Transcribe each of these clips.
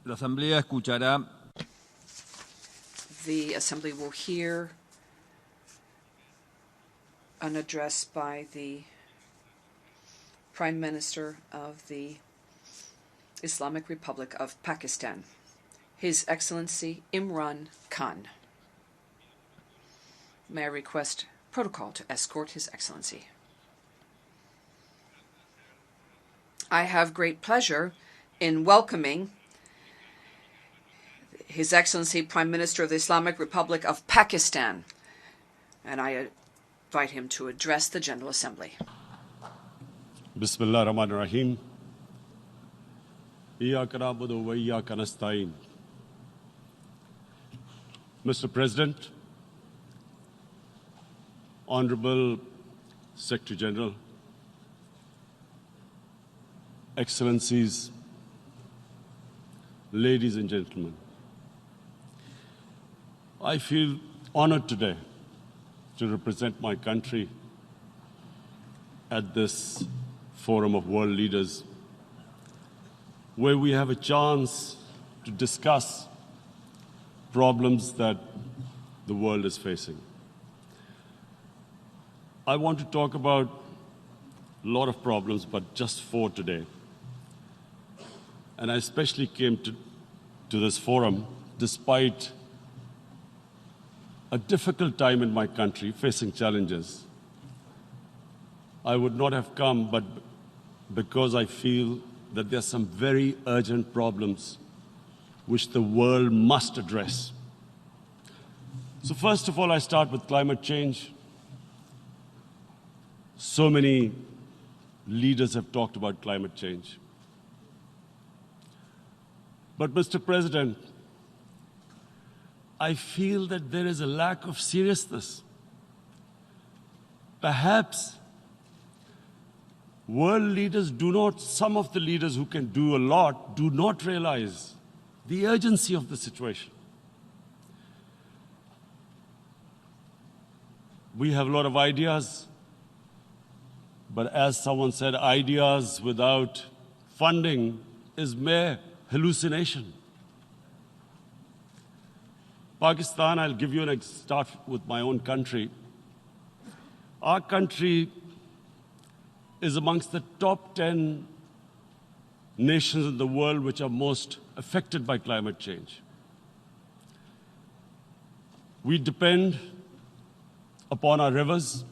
La Asamblea escuchará. The Assembly will hear an address by the Prime Minister of the Islamic Republic of Pakistan, His Excellency Imran Khan. May I request protocol to escort His Excellency? I have great pleasure in welcoming His Excellency Prime Minister of the Islamic Republic of Pakistan, and I invite him to address the General Assembly. Bismillah ar-Rahman ar-Rahim. Iyyaka na'budu wa iyyaka nasta'in. Mr. President, Honorable Secretary General, Excellencies, ladies and gentlemen, I feel honored today to represent my country at this forum of world leaders, where we have a chance to discuss problems that the world is facing. I want to talk about a lot of problems, but just 4 today. And I especially came to this forum despite a difficult time in my country, facing challenges. I would not have come, but because I feel that there are some very urgent problems which the world must address. So first of all, I start with climate change. So many leaders have talked about climate change. But Mr. President, I feel that there is a lack of seriousness. Perhaps world leaders some of the leaders who can do a lot, do not realize the urgency of the situation. We have a lot of ideas, but as someone said, ideas without funding is mere hallucination. Pakistan, I'll give you start with my own country. Our country is amongst the top 10 nations in the world which are most affected by climate change. We depend upon our rivers.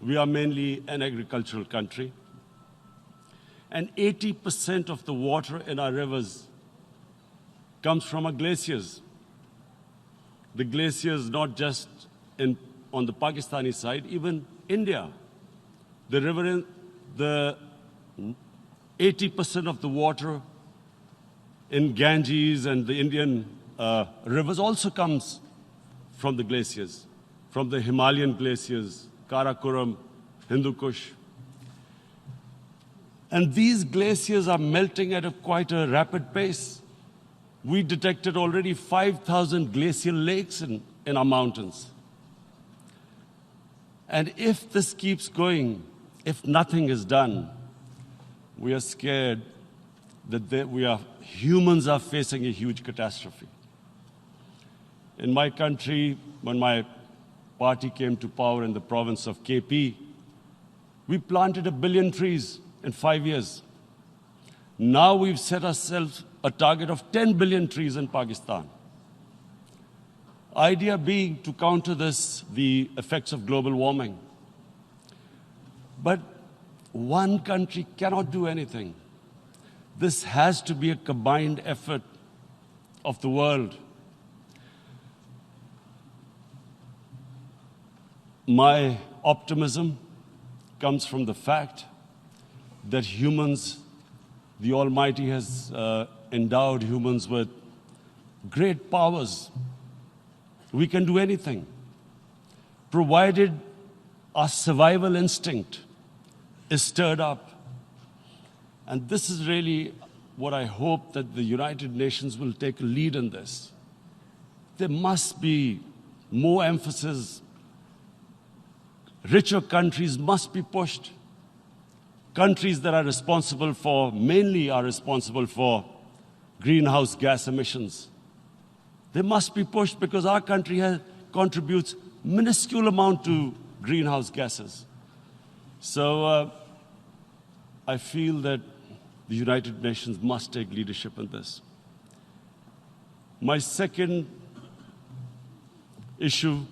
We are mainly an agricultural country. And 80% of the water in our rivers comes from our glaciers. The glaciers not just on the Pakistani side, even India. The river, the 80% of the water in Ganges and the Indian rivers also comes from the glaciers, from the Himalayan glaciers, Karakoram, Hindu Kush. And these glaciers are melting at quite a rapid pace. We detected already 5,000 glacial lakes in our mountains. And if this keeps going, if nothing is done, we are scared that humans are facing a huge catastrophe. In my country, when my party came to power in the province of KP, we planted 1 billion trees in 5 years. Now we've set ourselves a target of 10 billion trees in Pakistan. Idea being to counter the effects of global warming. But one country cannot do anything. This has to be a combined effort of the world. My optimism comes from the fact that humans, the Almighty has endowed humans with great powers. We can do anything, provided our survival instinct is stirred up. And this is really what I hope that the United Nations will take a lead in this. There must be more emphasis. Richer countries must be pushed. Countries that are responsible for greenhouse gas emissions. They must be pushed because our country contributes minuscule amount to greenhouse gases. So I feel that the United Nations must take leadership in this. My second issue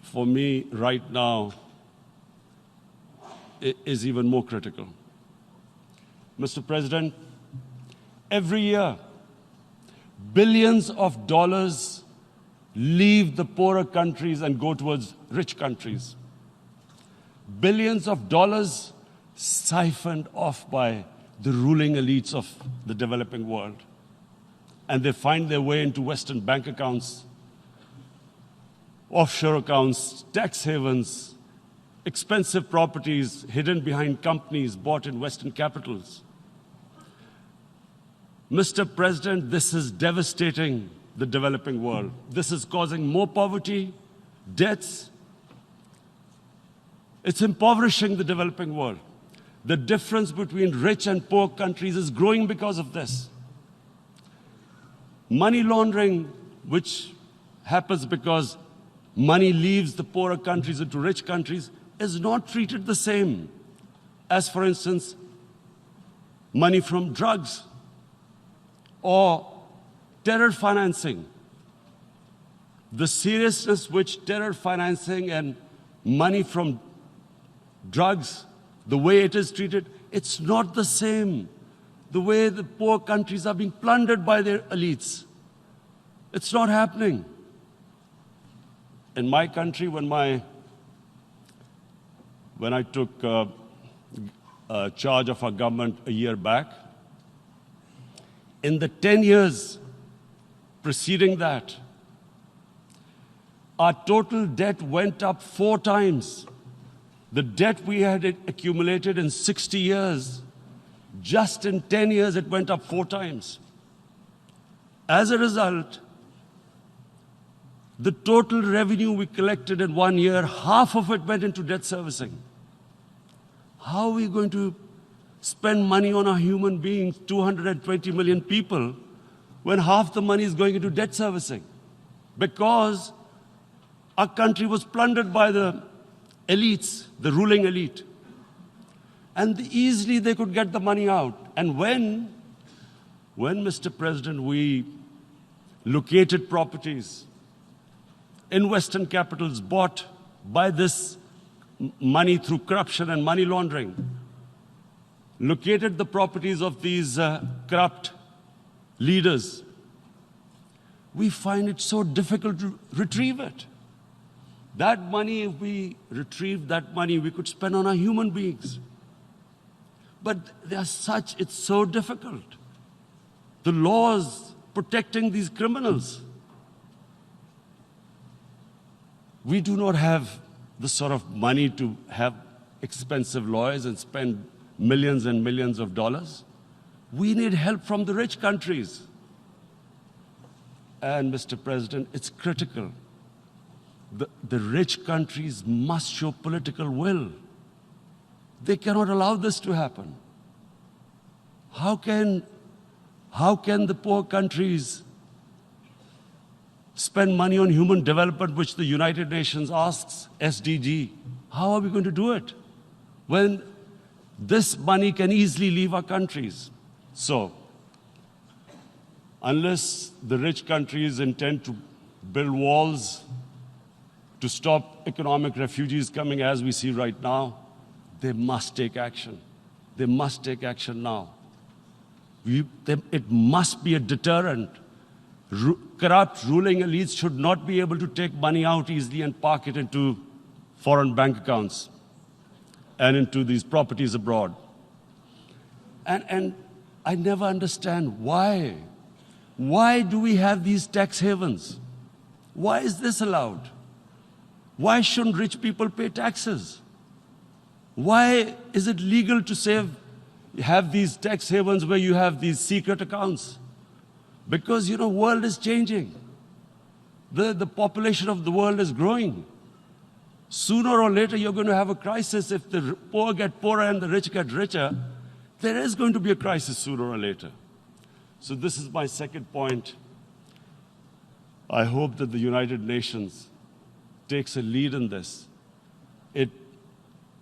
for me right now is even more critical. Mr. President, every year, billions of dollars leave the poorer countries and go towards rich countries. Billions of dollars siphoned off by the ruling elites of the developing world. And they find their way into Western bank accounts, offshore accounts, tax havens, expensive properties hidden behind companies bought in Western capitals. Mr. President, this is devastating the developing world. This is causing more poverty, debts. It's impoverishing the developing world. The difference between rich and poor countries is growing because of this. Money laundering, which happens because money leaves the poorer countries into rich countries, is not treated the same as, for instance, money from drugs or terror financing. The seriousness which terror financing and money from drugs, the way it is treated, it's not the same. The way the poor countries are being plundered by their elites. It's not happening. In my country, when I took charge of our government a year back, in the 10 years preceding that, our total debt went up 4 times. The debt we had accumulated in 60 years, just in 10 years, it went up 4 times. As a result, the total revenue we collected in 1 year, half of it went into debt servicing. How are we going to spend money on our human beings, 220 million people, when half the money is going into debt servicing? Because our country was plundered by the elites, the ruling elite. And easily they could get the money out. And when, Mr. President, we located properties in Western capitals bought by this money through corruption and money laundering, located the properties of these corrupt leaders, we find it so difficult to retrieve it. That money, if we retrieved that money, we could spend on our human beings. But it's so difficult. The laws protecting these criminals. We do not have the sort of money to have expensive lawyers and spend millions and millions of dollars. We need help from the rich countries. And Mr. President, it's critical. The rich countries must show political will. They cannot allow this to happen. How can the poor countries spend money on human development, which the United Nations asks, SDG? How are we going to do it when this money can easily leave our countries? So, unless the rich countries intend to build walls to stop economic refugees coming as we see right now, they must take action. They must take action now. It must be a deterrent. Corrupt ruling elites should not be able to take money out easily and park it into foreign bank accounts and into these properties abroad. And I never understand why. Why do we have these tax havens? Why is this allowed? Why shouldn't rich people pay taxes? Why is it legal to have these tax havens where you have these secret accounts? Because, the world is changing. The population of the world is growing. Sooner or later, you're going to have a crisis. If the poor get poorer and the rich get richer, there is going to be a crisis sooner or later. So this is my second point. I hope that the United Nations takes a lead in this. It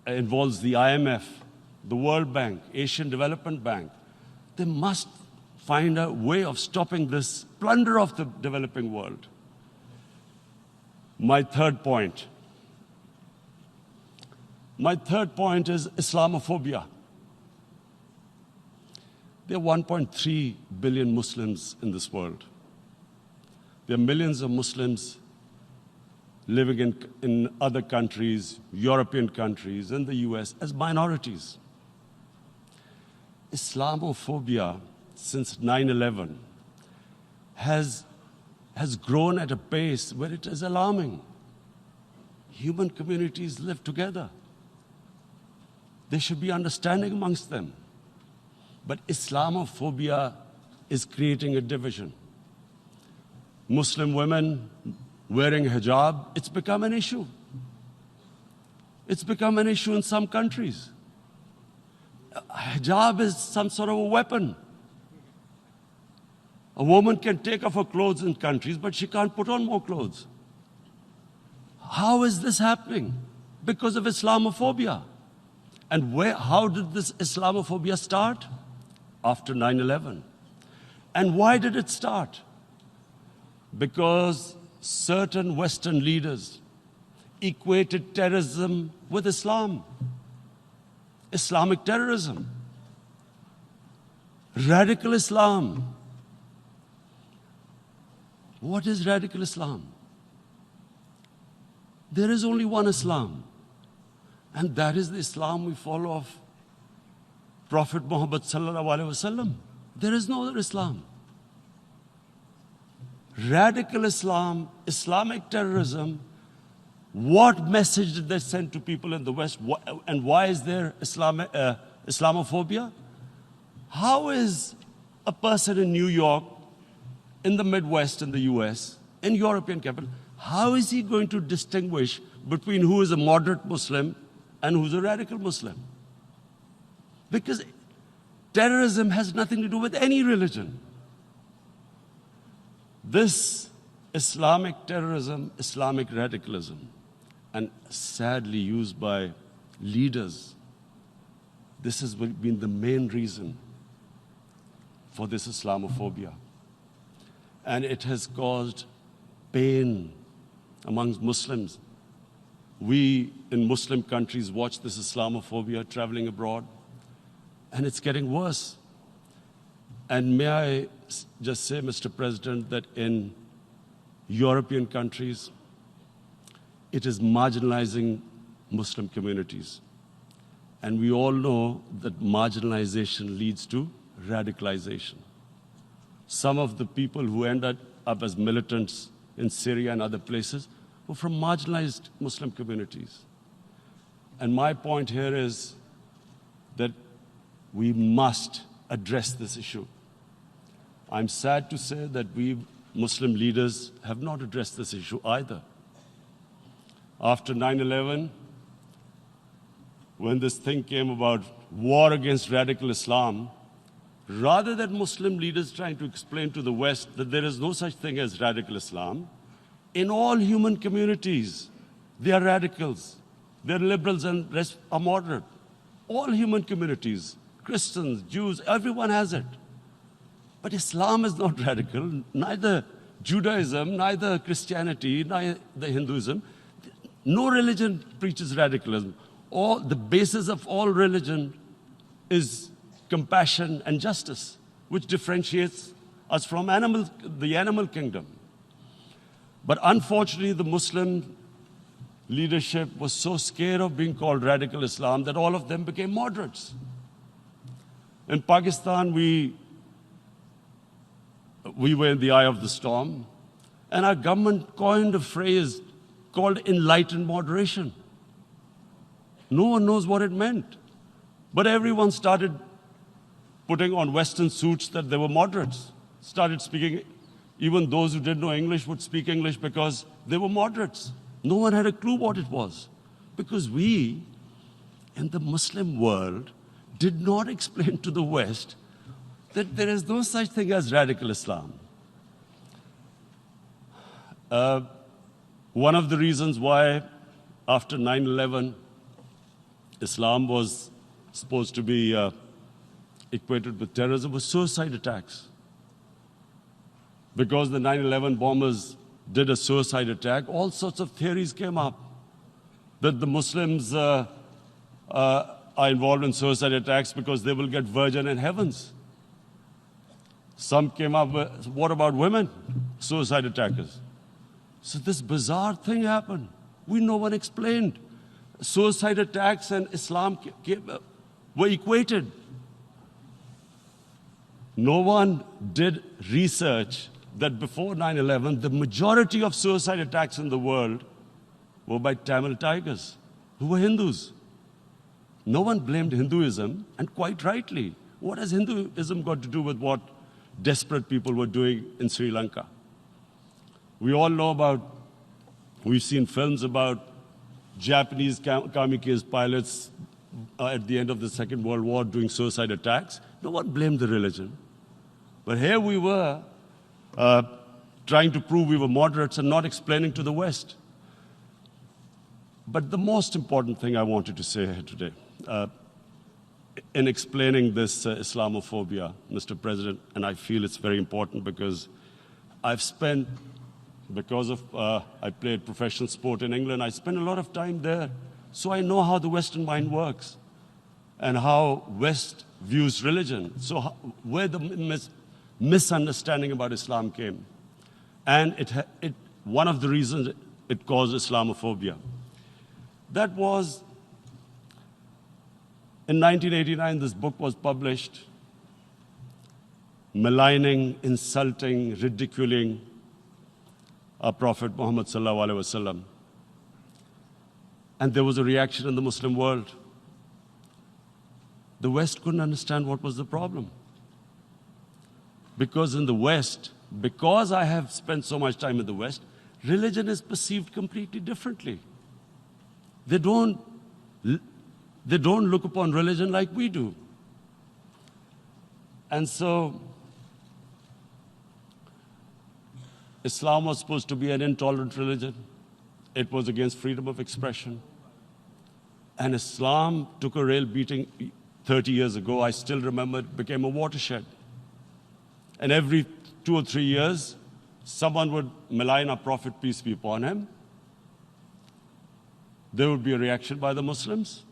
involves the IMF, the World Bank, Asian Development Bank. They must find a way of stopping this plunder of the developing world. My third point is Islamophobia. There are 1.3 billion Muslims in this world. There are millions of Muslims living in other countries, European countries, and the US as minorities. Islamophobia, since 9/11, has grown at a pace where it is alarming. Human communities live together. There should be understanding amongst them. But Islamophobia is creating a division. Muslim women wearing hijab, it's become an issue. It's become an issue in some countries. Hijab is some sort of a weapon. A woman can take off her clothes in countries, but she can't put on more clothes. How is this happening? Because of Islamophobia. And how did this Islamophobia start? After 9/11. And why did it start? Because certain Western leaders equated terrorism with Islam. Islamic terrorism. Radical Islam. What is radical Islam? There is only one Islam, and that is the Islam we follow of Prophet Muhammad sallallahu alaihi wasallam. There is no other Islam. Radical Islam, Islamic terrorism, what message did they send to people in the West? And why is there Islamophobia? How is a person in New York, in the Midwest, in the US, in European capital, how is he going to distinguish between who is a moderate Muslim and who's a radical Muslim? Because terrorism has nothing to do with any religion. This Islamic terrorism, Islamic radicalism, and sadly used by leaders, this has been the main reason for this Islamophobia. And it has caused pain amongst Muslims. We in Muslim countries watch this Islamophobia traveling abroad, and it's getting worse. And may I just say, Mr. President, that in European countries, it is marginalizing Muslim communities. And we all know that marginalization leads to radicalization. Some of the people who ended up as militants in Syria and other places were from marginalized Muslim communities. And my point here is that we must address this issue. I'm sad to say that we Muslim leaders have not addressed this issue either. After 9/11, when this thing came about war against radical Islam, rather than Muslim leaders trying to explain to the West that there is no such thing as radical Islam, in all human communities, they are radicals. They're liberals and rest are moderate. All human communities, Christians, Jews, everyone has it. But Islam is not radical, neither Judaism, neither Christianity, neither Hinduism. No religion preaches radicalism. The basis of all religion is compassion and justice, which differentiates us from the animal kingdom. But unfortunately, the Muslim leadership was so scared of being called radical Islam that all of them became moderates. In Pakistan, we were in the eye of the storm, and our government coined a phrase called enlightened moderation. No one knows what it meant. But everyone started putting on Western suits that they were moderates, started speaking. Even those who didn't know English would speak English because they were moderates. No one had a clue what it was. Because we, in the Muslim world, did not explain to the West that there is no such thing as radical Islam. One of the reasons why after 9/11, Islam was supposed to be equated with terrorism was suicide attacks. Because the 9/11 bombers did a suicide attack, all sorts of theories came up that the Muslims are involved in suicide attacks because they will get virgin in heavens. Some came up with, what about women, suicide attackers? So this bizarre thing happened. No one explained. Suicide attacks and Islam were equated. No one did research that before 9/11, the majority of suicide attacks in the world were by Tamil Tigers, who were Hindus. No one blamed Hinduism, and quite rightly. What has Hinduism got to do with what desperate people were doing in Sri Lanka? We all know we've seen films about Japanese kamikaze pilots at the end of the Second World War doing suicide attacks. No one blamed the religion. But here we were trying to prove we were moderates and not explaining to the West. But the most important thing I wanted to say here today, in explaining this Islamophobia, Mr. President, and I feel it's very important because I played professional sport in England, I spent a lot of time there, so I know how the Western mind works and how West views religion. So where the misunderstanding about Islam came. And one of the reasons it caused Islamophobia. That was, in 1989, this book was published, maligning, insulting, ridiculing our Prophet Muhammad sallallahu alaihi wasallam. And there was a reaction in the Muslim world. The West couldn't understand what was the problem. Because in the West, because I have spent so much time in the West, religion is perceived completely differently. They don't look upon religion like we do. And so, Islam was supposed to be an intolerant religion. It was against freedom of expression. And Islam took a real beating 30 years ago. I still remember it became a watershed. And every 2 or 3 years, someone would malign our Prophet, peace be upon him. There would be a reaction by the Muslims.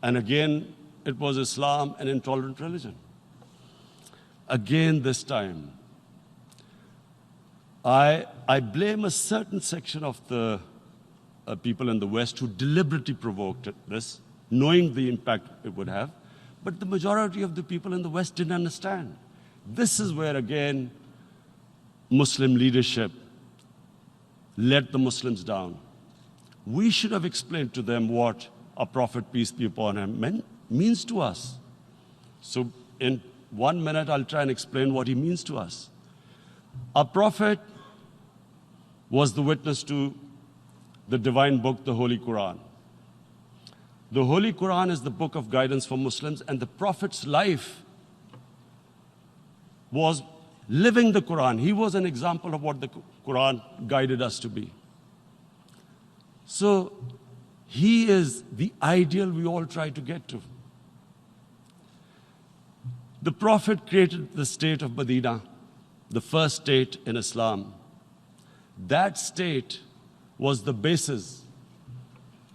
And again, it was Islam, an intolerant religion. Again, this time, I blame a certain section of the people in the West who deliberately provoked this, knowing the impact it would have. But the majority of the people in the West didn't understand. This is where, again, Muslim leadership let the Muslims down. We should have explained to them what our Prophet, peace be upon him, means to us. So in 1 minute, I'll try and explain what he means to us. Our Prophet was the witness to the divine book, the Holy Quran. The Holy Quran is the book of guidance for Muslims, and the Prophet's life was living the Quran. He was an example of what the Quran guided us to be. So he is the ideal we all try to get to. The Prophet created the state of Medina, the first state in Islam. That state was the basis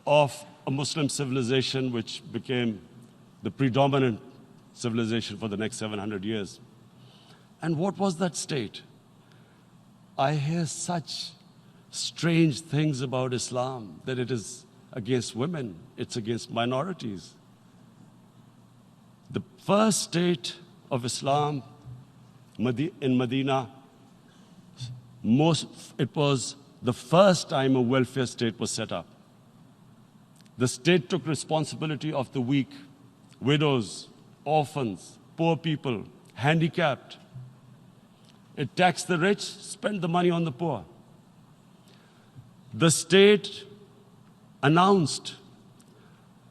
of a Muslim civilization which became the predominant civilization for the next 700 years. And what was that state? I hear such strange things about Islam, that it is against women, it's against minorities. The first state of Islam in Medina, it was the first time a welfare state was set up. The state took responsibility of the weak, widows, orphans, poor people, handicapped. It taxed the rich, spent the money on the poor. The state announced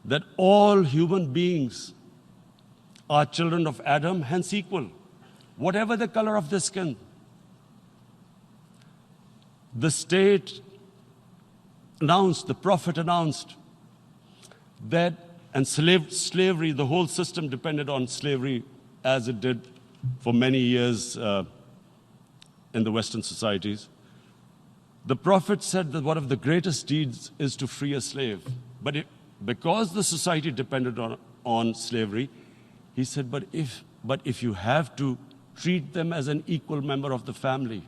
that all human beings are children of Adam, hence equal, whatever the color of their skin. The state announced, the Prophet announced that, and slavery, the whole system depended on slavery as it did for many years in the Western societies. The Prophet said that one of the greatest deeds is to free a slave. But because the society depended on slavery, he said, but if you have to, treat them as an equal member of the family.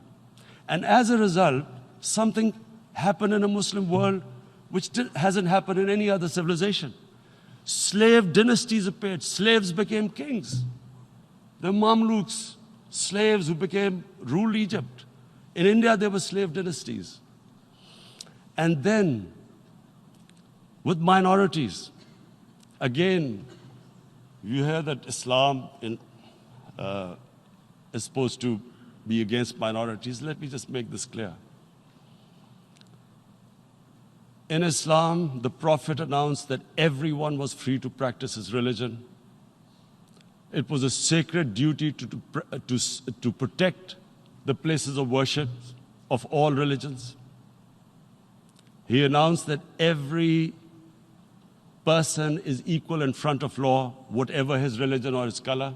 And as a result, something happened in a Muslim world which hasn't happened in any other civilization. Slave dynasties appeared. Slaves became kings. The Mamluks, slaves who ruled Egypt. In India, there were slave dynasties. And then, with minorities, again, you hear that Islam is supposed to be against minorities. Let me just make this clear. In Islam, the Prophet announced that everyone was free to practice his religion. It was a sacred duty to protect the places of worship of all religions. He announced that every person is equal in front of law, whatever his religion or his color.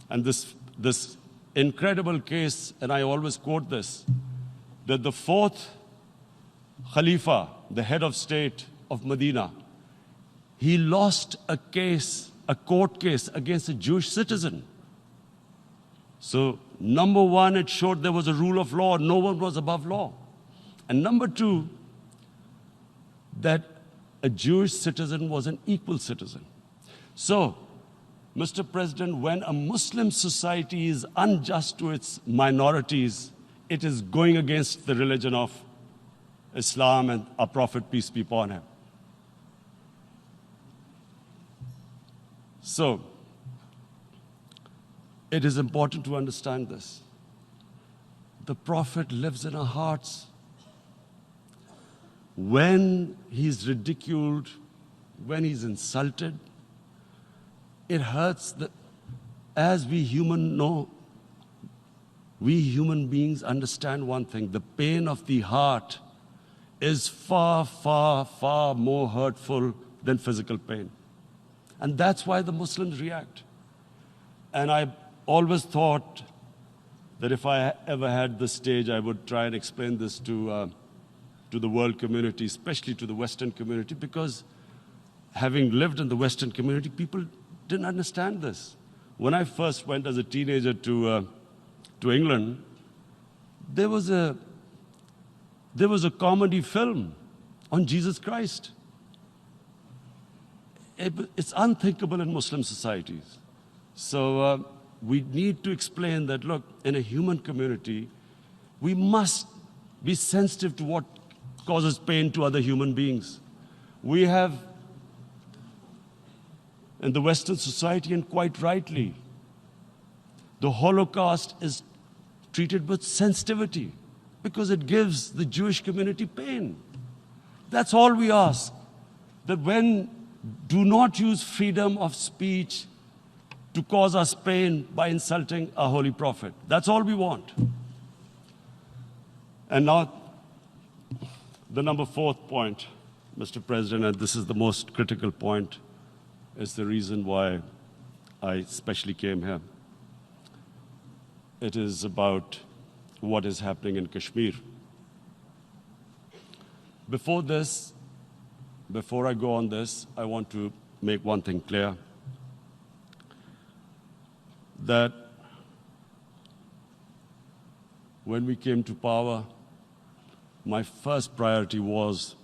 And this incredible case, and I always quote this, that the fourth Khalifa, the head of state of Medina, he lost a court case against a Jewish citizen. So, number one, it showed there was a rule of law, no one was above law. And number two, that a Jewish citizen was an equal citizen. So, Mr. President, when a Muslim society is unjust to its minorities, it is going against the religion of Islam and our Prophet, peace be upon him. So, it is important to understand this. The Prophet lives in our hearts. When he's ridiculed, when he's insulted, it hurts. As we human beings understand one thing: the pain of the heart is far, far, far more hurtful than physical pain. And that's why the Muslims react. And I always thought that if I ever had the stage, I would try and explain this to the world community, especially to the Western community, because having lived in the Western community, people didn't understand this. When I first went as a teenager to England, there was a comedy film on Jesus Christ. It's unthinkable in Muslim societies. So we need to explain that, look, in a human community, we must be sensitive to what causes pain to other human beings. We have, in the Western society, and quite rightly, the Holocaust is treated with sensitivity because it gives the Jewish community pain. That's all we ask. That do not use freedom of speech to cause us pain by insulting our Holy Prophet. That's all we want. And now, the number fourth point, Mr. President, and this is the most critical point, is the reason why I especially came here. It is about what is happening in Kashmir. Before I go on this, I want to make one thing clear, that when we came to power, my first priority was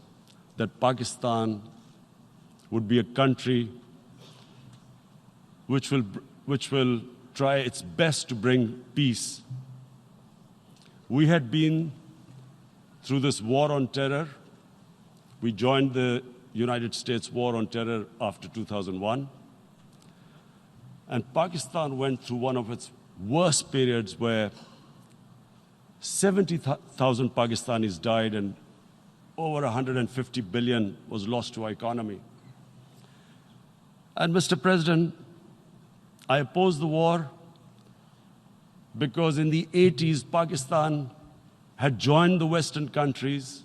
that Pakistan would be a country which will try its best to bring peace. We had been through this war on terror. We joined the United States war on terror after 2001. And Pakistan went through one of its worst periods where 70,000 Pakistanis died and over 150 billion was lost to our economy. And Mr. President, I opposed the war because in the 80s, Pakistan had joined the Western countries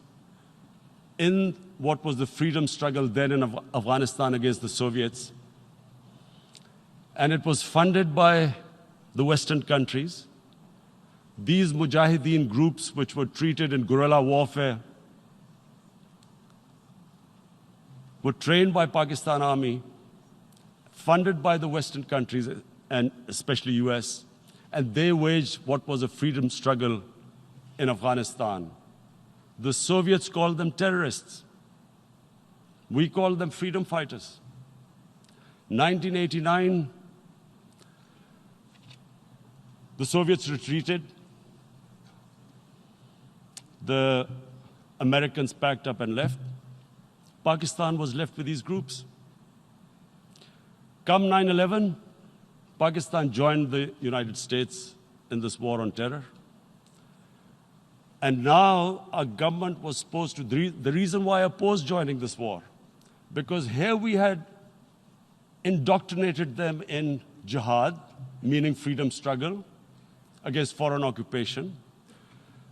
in what was the freedom struggle then in Afghanistan against the Soviets. And it was funded by the Western countries. These Mujahideen groups, which were treated in guerrilla warfare, were trained by Pakistan Army, funded by the Western countries, and especially US, and they waged what was a freedom struggle in Afghanistan. The Soviets called them terrorists. We called them freedom fighters. 1989, the Soviets retreated. The Americans packed up and left. Pakistan was left with these groups. Come 9/11, Pakistan joined the United States in this war on terror. And now our government was supposed to, the reason why I opposed joining this war, because here we had indoctrinated them in jihad, meaning freedom struggle against foreign occupation.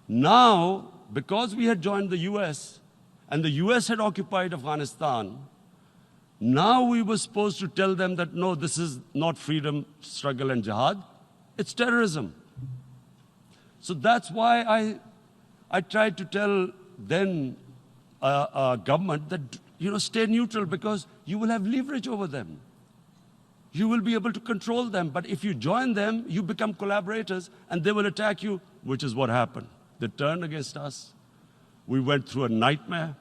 Now, because we had joined the US, and the US had occupied Afghanistan, now we were supposed to tell them that, no, this is not freedom struggle and jihad, it's terrorism. So that's why I tried to tell then government that, stay neutral because you will have leverage over them. You will be able to control them. But if you join them, you become collaborators and they will attack you, which is what happened. They turned against us. We went through a nightmare.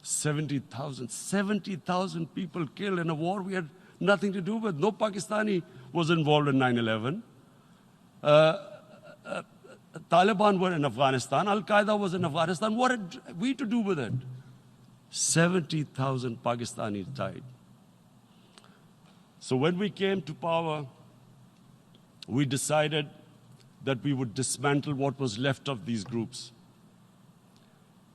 70,000 people killed in a war we had nothing to do with. No Pakistani was involved in 9/11. Taliban were in Afghanistan. Al-Qaeda was in Afghanistan. What had we to do with it? 70,000 Pakistanis died. So when we came to power, we decided that we would dismantle what was left of these groups.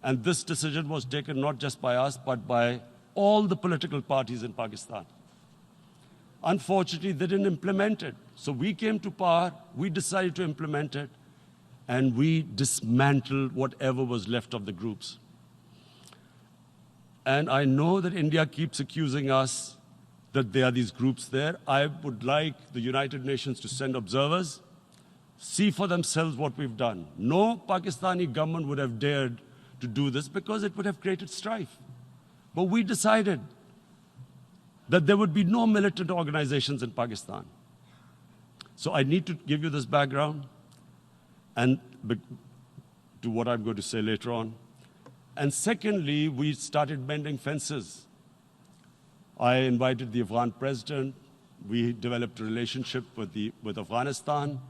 And this decision was taken not just by us, but by all the political parties in Pakistan. Unfortunately, they didn't implement it. So we came to power, we decided to implement it, and we dismantled whatever was left of the groups. And I know that India keeps accusing us that there are these groups there. I would like the United Nations to send observers, see for themselves what we've done. No Pakistani government would have dared to do this because it would have created strife. But we decided that there would be no militant organizations in Pakistan. So I need to give you this background and to what I'm going to say later on. And secondly, we started mending fences. I invited the Afghan president. We developed a relationship with Afghanistan.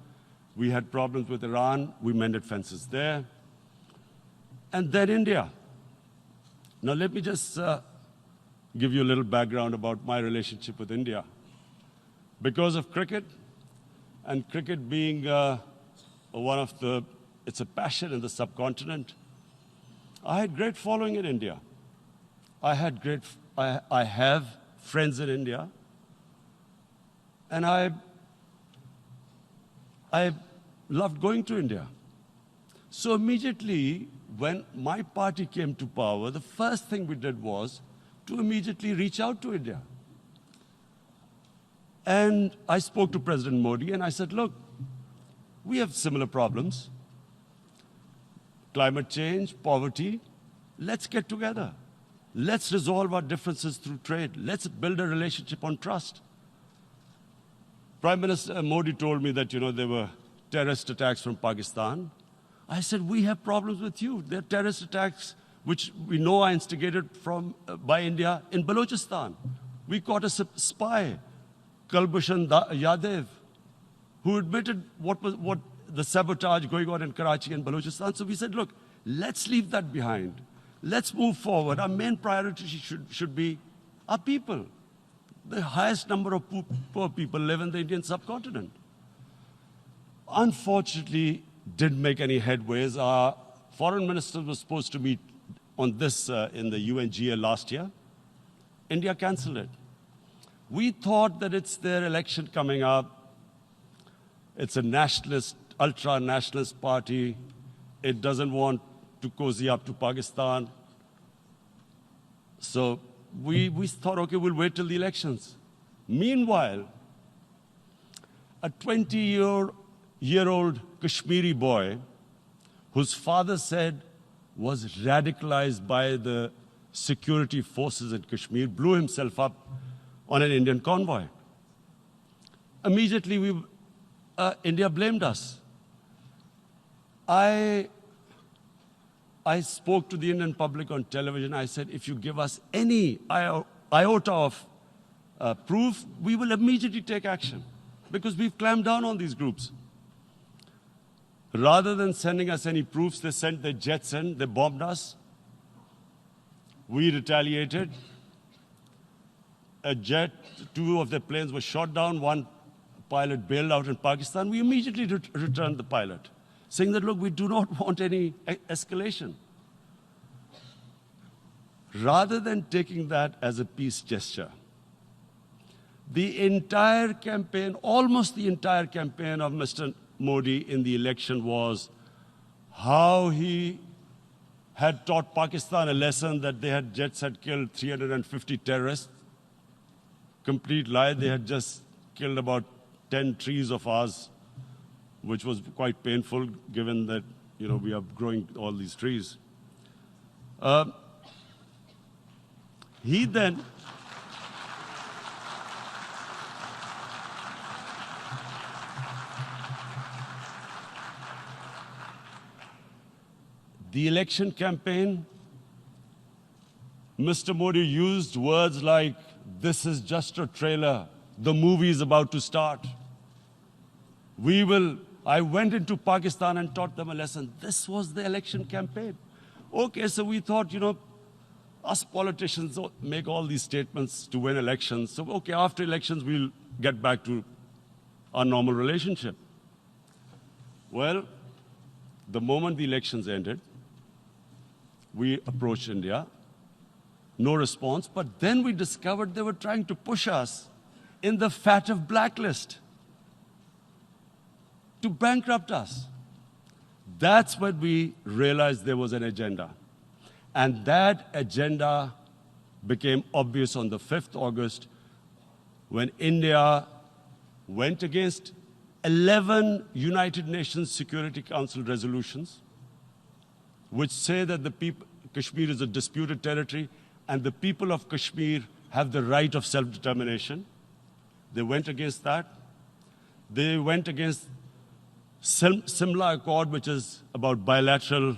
We had problems with Iran. We mended fences there. And then India. Now let me just give you a little background about my relationship with India. Because of cricket, and cricket being it's a passion in the subcontinent, I had great following in India. I have friends in India. And I loved going to India. So immediately, when my party came to power, the first thing we did was to immediately reach out to India. And I spoke to President Modi and I said, look, we have similar problems. Climate change, poverty, let's get together. Let's resolve our differences through trade. Let's build a relationship on trust. Prime Minister Modi told me that, there were terrorist attacks from Pakistan. I said, we have problems with you. There are terrorist attacks which we know are instigated by India in Balochistan. We caught a spy, Kulbhushan Yadav, who admitted what the sabotage going on in Karachi and Balochistan. So we said, look, let's leave that behind. Let's move forward. Our main priority should be our people. The highest number of poor people live in the Indian subcontinent. Unfortunately, didn't make any headways. Our foreign minister was supposed to meet on this in the UNGA last year. India cancelled it. We thought that it's their election coming up. It's a nationalist, ultra-nationalist party. It doesn't want to cozy up to Pakistan. So we thought, okay, we'll wait till the elections. Meanwhile, a 20-year-old Kashmiri boy, whose father said was radicalized by the security forces in Kashmir, blew himself up on an Indian convoy. Immediately, India blamed us. I spoke to the Indian public on television. I said, if you give us any iota of proof, we will immediately take action, because we've clamped down on these groups. Rather than sending us any proofs, they sent their jets in, they bombed us. We retaliated. A jet, 2 of their planes were shot down, 1 pilot bailed out in Pakistan. We immediately returned the pilot, saying that, look, we do not want any escalation. Rather than taking that as a peace gesture, the entire campaign, almost the entire campaign of Mr. Modi in the election was how he had taught Pakistan a lesson that jets had killed 350 terrorists. Complete lie. They had just killed about 10 trees of ours, which was quite painful given that, we are growing all these trees. He then the election campaign, Mr. Modi used words like, this is just a trailer, the movie is about to start. I went into Pakistan and taught them a lesson. This was the election campaign. Okay, so we thought, us politicians make all these statements to win elections. So, okay, after elections, we'll get back to our normal relationship. Well, the moment the elections ended, we approached India. No response, but then we discovered they were trying to push us in the FATF blacklist to bankrupt us. That's when we realized there was an agenda. And that agenda became obvious on the 5th August when India went against 11 United Nations Security Council resolutions which say that Kashmir is a disputed territory and the people of Kashmir have the right of self-determination. They went against that. They went against Simla Accord, which is about bilateral,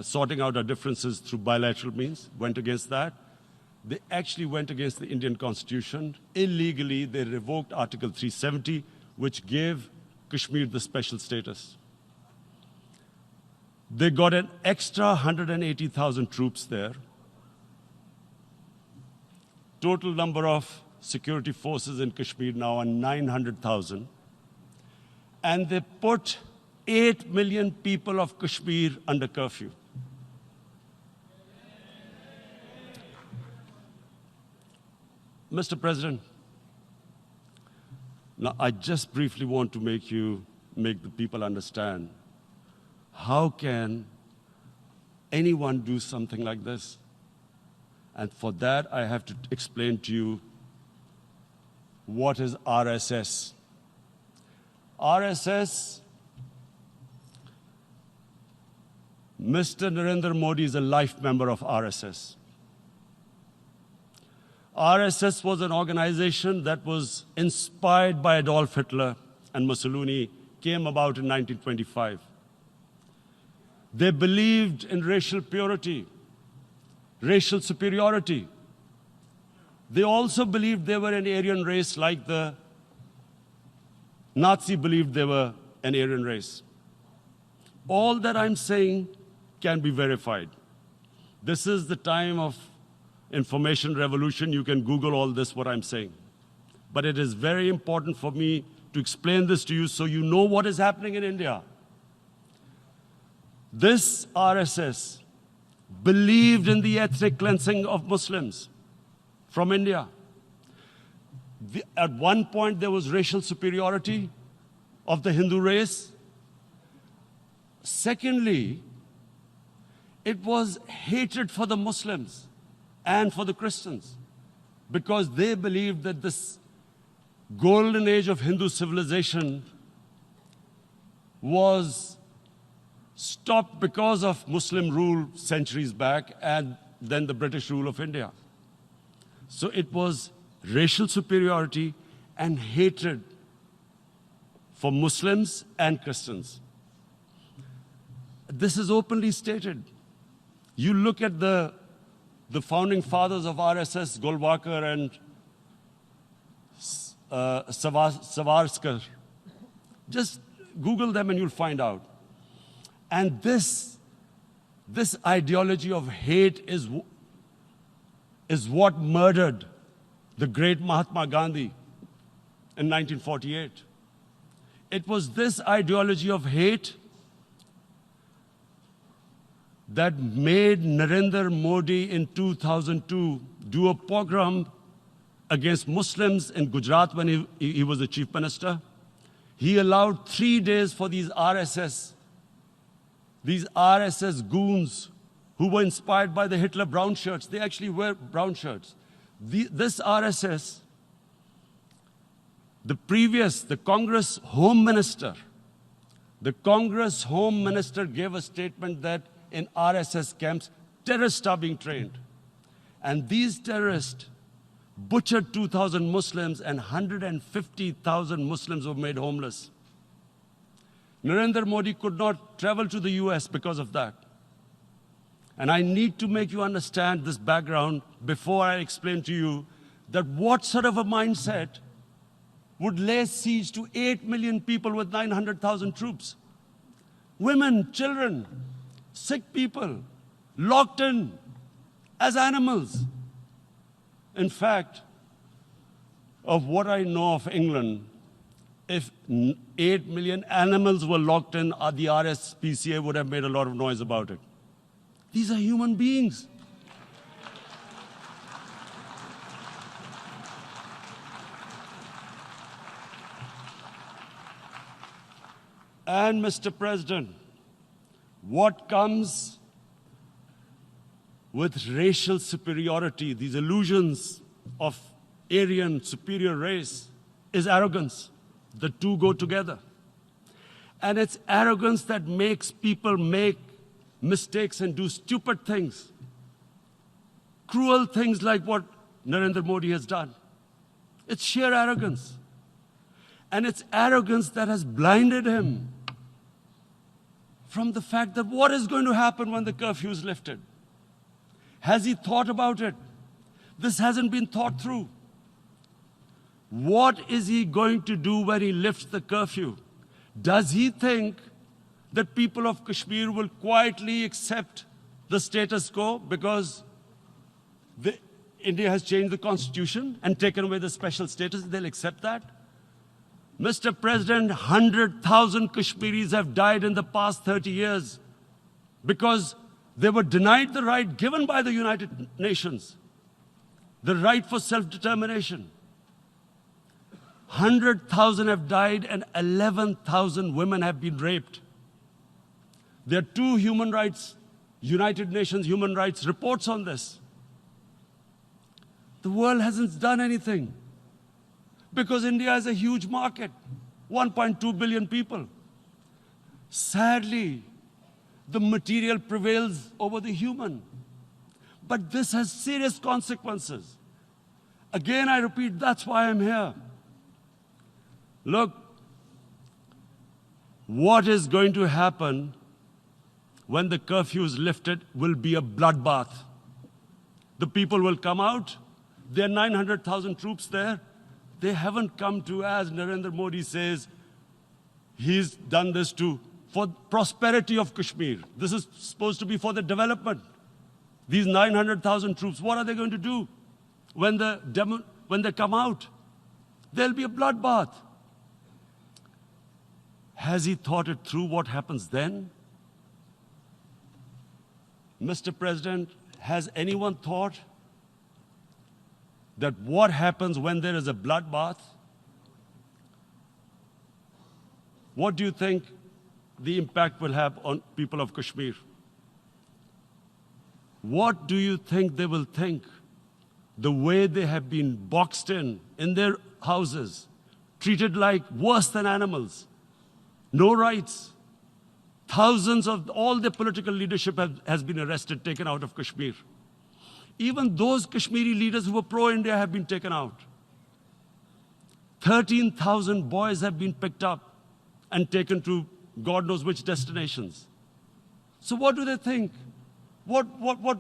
sorting out our differences through bilateral means, went against that. They actually went against the Indian Constitution. Illegally, they revoked Article 370, which gave Kashmir the special status. They got an extra 180,000 troops there. Total number of security forces in Kashmir now are 900,000. And they put 8 million people of Kashmir under curfew. Mr. President, now I just briefly want to make the people understand, how can anyone do something like this? And for that, I have to explain to you what is RSS. RSS, Mr. Narendra Modi is a life member of RSS. RSS was an organization that was inspired by Adolf Hitler and Mussolini, came about in 1925. They believed in racial purity, racial superiority. They also believed they were an Aryan race like the Nazi believed they were an Aryan race. All that I'm saying can be verified. This is the time of information revolution. You can Google all this, what I'm saying. But it is very important for me to explain this to you so you know what is happening in India. This RSS believed in the ethnic cleansing of Muslims from India. At one point, there was racial superiority of the Hindu race. Secondly, it was hatred for the Muslims and for the Christians, because they believed that this golden age of Hindu civilization was stopped because of Muslim rule centuries back and then the British rule of India. So it was racial superiority and hatred for Muslims and Christians. This is openly stated. You look at the founding fathers of RSS, Golwalkar and Savarkar. Just Google them and you'll find out. And this ideology of hate is what murdered the great Mahatma Gandhi in 1948. It was this ideology of hate that made Narendra Modi in 2002 do a pogrom against Muslims in Gujarat when he was the chief minister. He allowed 3 days for these RSS goons who were inspired by the Hitler brown shirts. They actually wear brown shirts. This RSS, the Congress Home Minister gave a statement that in RSS camps, terrorists are being trained. And these terrorists butchered 2,000 Muslims and 150,000 Muslims were made homeless. Narendra Modi could not travel to the US because of that. And I need to make you understand this background before I explain to you that what sort of a mindset would lay siege to 8 million people with 900,000 troops. Women, children, sick people, locked in as animals. In fact, of what I know of England, if 8 million animals were locked in, the RSPCA would have made a lot of noise about it. These are human beings. And Mr. President, what comes with racial superiority, these illusions of Aryan superior race, is arrogance. The two go together. And it's arrogance that makes people make mistakes and do stupid things. Cruel things like what Narendra Modi has done. It's sheer arrogance. And it's arrogance that has blinded him from the fact that what is going to happen when the curfew is lifted. Has he thought about it? This hasn't been thought through. What is he going to do when he lifts the curfew? Does he think that people of Kashmir will quietly accept the status quo because India has changed the constitution and taken away the special status? They'll accept that? Mr. President, 100,000 Kashmiris have died in the past 30 years because they were denied the right given by the United Nations, the right for self-determination. 100,000 have died and 11,000 women have been raped. There are 2 United Nations human rights reports on this. The world hasn't done anything because India is a huge market, 1.2 billion people. Sadly, the material prevails over the human. But this has serious consequences. Again, I repeat, that's why I'm here. Look, what is going to happen when the curfew is lifted will be a bloodbath. The people will come out. There are 900,000 troops there. They haven't come to, as Narendra Modi says, he's done this for prosperity of Kashmir. This is supposed to be for the development. These 900,000 troops, what are they going to do when they come out? There'll be a bloodbath. Has he thought it through what happens then? Mr. President, has anyone thought that what happens when there is a bloodbath? What do you think the impact will have on people of Kashmir? What do you think they will think? The way they have been boxed in their houses, treated like worse than animals, no rights. Thousands of all the political leadership has been arrested, taken out of Kashmir. Even those Kashmiri leaders who were pro-India have been taken out. 13,000 boys have been picked up and taken to God knows which destinations. So what do they think? What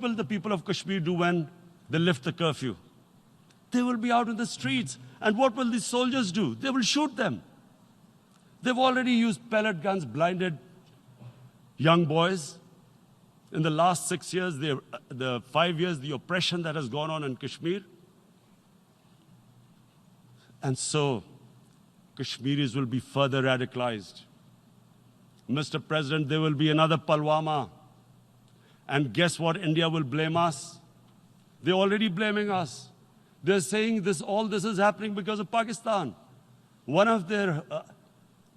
will the people of Kashmir do when they lift the curfew? They will be out in the streets. And what will these soldiers do? They will shoot them. They've already used pellet guns, blinded young boys. In the last 6 years, the 5 years, the oppression that has gone on in Kashmir. And so, Kashmiris will be further radicalized. Mr. President, there will be another Pulwama. And guess what? India will blame us. They're already blaming us. They're saying all this is happening because of Pakistan. One of their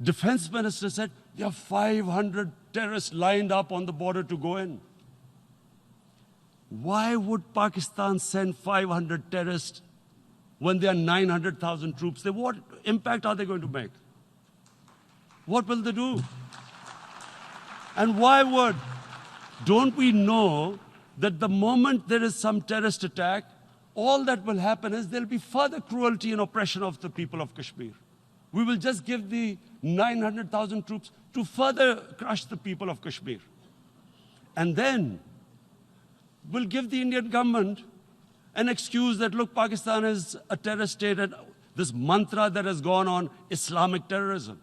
defense ministers said, there are 500 terrorists lined up on the border to go in. Why would Pakistan send 500 terrorists when there are 900,000 troops? What impact are they going to make? What will they do? And why would? Don't we know that the moment there is some terrorist attack, all that will happen is there will be further cruelty and oppression of the people of Kashmir. We will just give the 900,000 troops to further crush the people of Kashmir. And then we'll give the Indian government an excuse that, look, Pakistan is a terrorist state, and this mantra that has gone on, Islamic terrorism.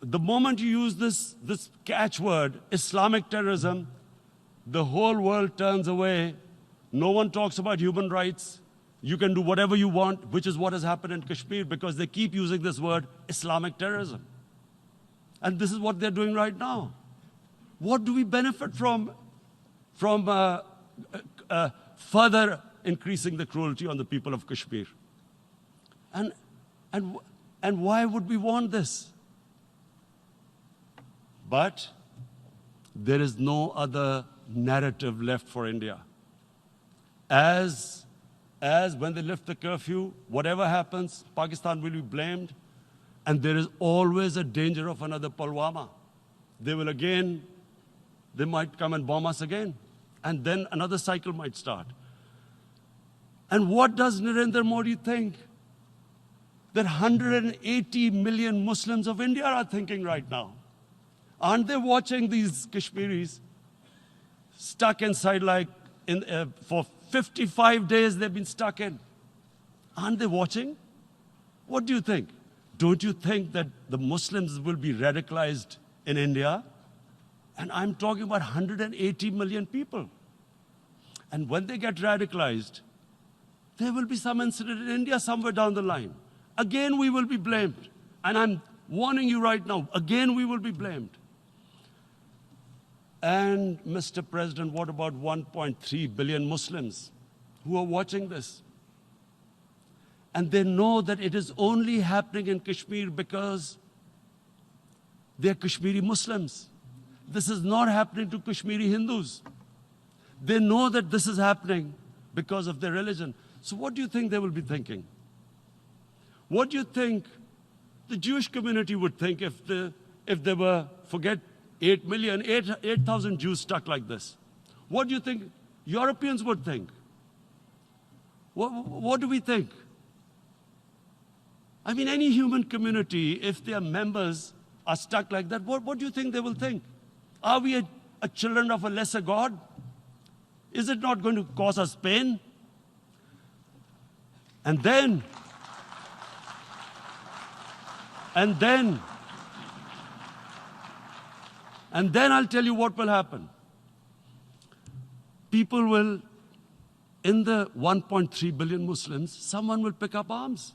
The moment you use this catchword, Islamic terrorism, the whole world turns away. No one talks about human rights. You can do whatever you want, which is what has happened in Kashmir, because they keep using this word, Islamic terrorism. And this is what they're doing right now. What do we benefit from further increasing the cruelty on the people of Kashmir? And why would we want this? But there is no other narrative left for India. As when they lift the curfew, whatever happens, Pakistan will be blamed, and there is always a danger of another Pulwama. They might come and bomb us again, and then another cycle might start. And what does Narendra Modi think? That 180 million Muslims of India are thinking right now. Aren't they watching these Kashmiris stuck inside for 55 days they've been stuck in? Aren't they watching? What do you think? Don't you think that the Muslims will be radicalized in India? And I'm talking about 180 million people. And when they get radicalized, there will be some incident in India somewhere down the line. Again, we will be blamed. And I'm warning you right now, again, we will be blamed. And, Mr. President, what about 1.3 billion Muslims who are watching this? And they know that it is only happening in Kashmir because they're Kashmiri Muslims. This is not happening to Kashmiri Hindus. They know that this is happening because of their religion. So what do you think they will be thinking? What do you think the Jewish community would think if they were, forget 8,000 Jews stuck like this? What do you think Europeans would think? What do we think? I mean, any human community, if their members are stuck like that, what do you think they will think? Are we a children of a lesser God? Is it not going to cause us pain? And then I'll tell you what will happen. People will, in the 1.3 billion Muslims, someone will pick up arms.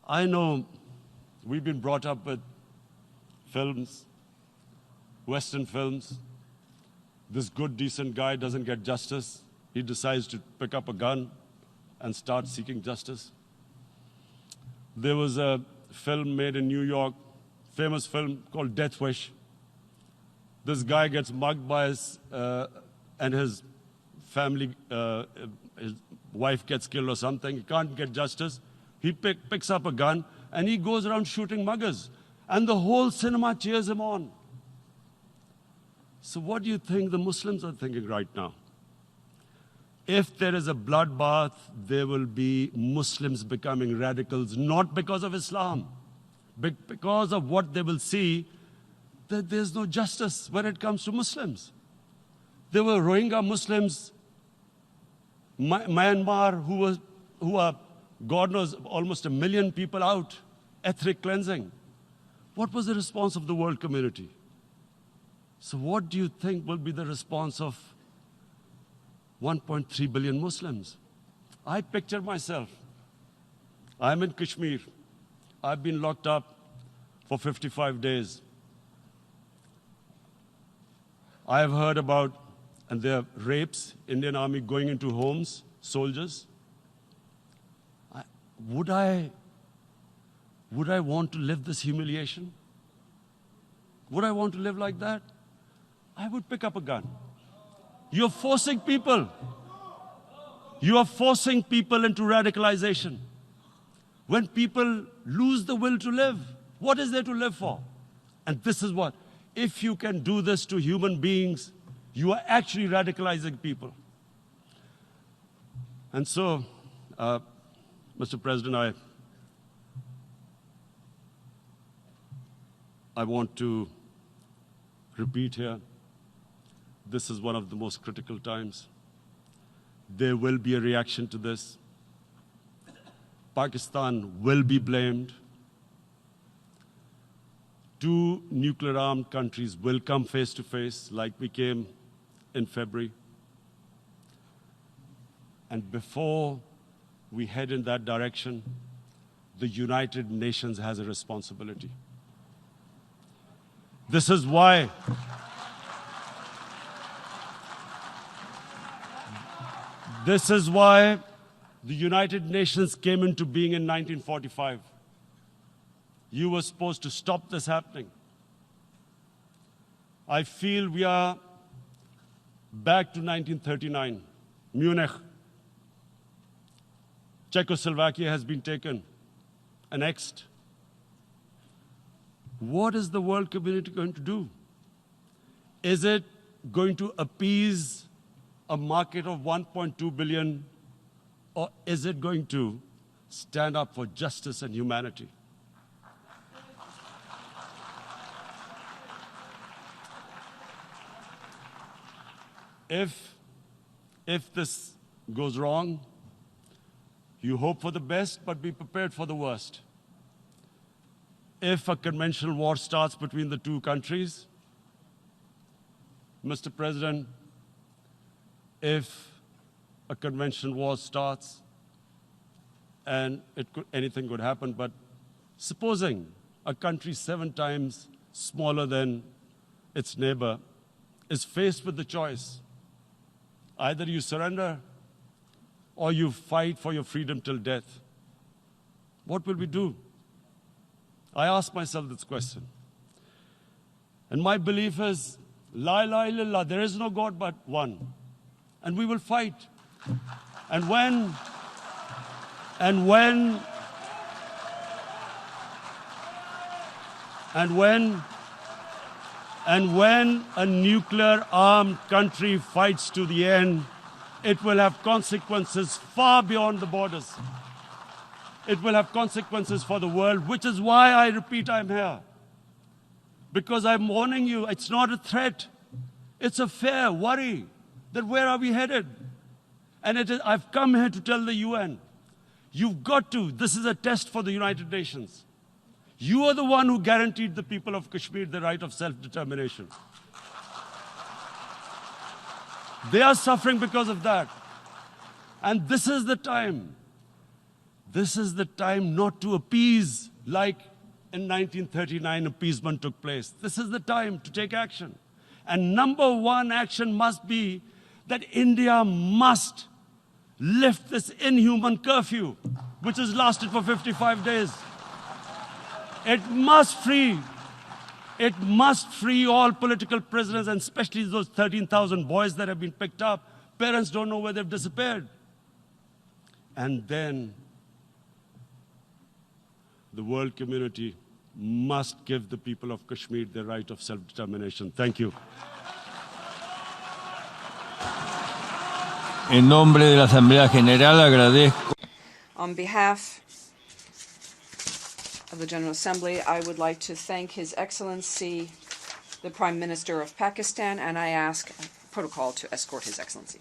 I know we've been brought up with films, Western films. This good, decent guy doesn't get justice. he decides to pick up a gun and start seeking justice. There was a film made in New York, famous film called Death Wish. This guy gets mugged by and his family, his wife gets killed or something. He can't get justice. He picks up a gun and he goes around shooting muggers. And the whole cinema cheers him on. So what do you think the Muslims are thinking right now? If there is a bloodbath, there will be Muslims becoming radicals, not because of Islam, but because of what they will see, that there's no justice when it comes to Muslims. There were Rohingya Muslims, Myanmar, who are, God knows, almost 1 million people out, ethnic cleansing. What was the response of the world community? So what do you think will be the response of 1.3 billion Muslims? I picture myself. I'm in Kashmir. I've been locked up for 55 days. I have heard about, and there are rapes, Indian Army going into homes, soldiers. Would I want to live this humiliation? Would I want to live like that? I would pick up a gun. You're forcing people. You are forcing people into radicalization. When people lose the will to live, what is there to live for? And this is what, if you can do this to human beings, you are actually radicalizing people. And so, Mr. President, I want to repeat here, this is one of the most critical times. There will be a reaction to this. Pakistan will be blamed. 2 nuclear-armed countries will come face to face like we came in February. And before we head in that direction, the United Nations has a responsibility. This is why the United Nations came into being in 1945. You were supposed to stop this happening. I feel we are back to 1939, Munich. Czechoslovakia has been taken, annexed. What is the world community going to do? Is it going to appease a market of 1.2 billion, or is it going to stand up for justice and humanity? If this goes wrong, you hope for the best, but be prepared for the worst. If a conventional war starts between the 2 countries, Mr. President, if a conventional war starts, and anything could happen, but supposing a country 7 times smaller than its neighbor is faced with the choice, either you surrender or you fight for your freedom till death, what will we do? I ask myself this question. And my belief is, La ilaha illallah, there is no God but one. And we will fight. And when a nuclear-armed country fights to the end, it will have consequences far beyond the borders. It will have consequences for the world, which is why I repeat I'm here. Because I'm warning you, it's not a threat. It's a fair worry that where are we headed? And I've come here to tell the UN, you've got to, this is a test for the United Nations. You are the one who guaranteed the people of Kashmir the right of self-determination. They are suffering because of that. And this is the time. This is the time not to appease like in 1939 appeasement took place. This is the time to take action. And number 1 action must be that India must lift this inhuman curfew, which has lasted for 55 days. It must free all political prisoners, and especially those 13,000 boys that have been picked up. Parents don't know where they've disappeared. And then the world community must give the people of Kashmir the right of self-determination. Thank you. En nombre de la Asamblea General agradezco. On behalf of the General Assembly, I would like to thank His Excellency, the Prime Minister of Pakistan, and I ask protocol to escort His Excellency.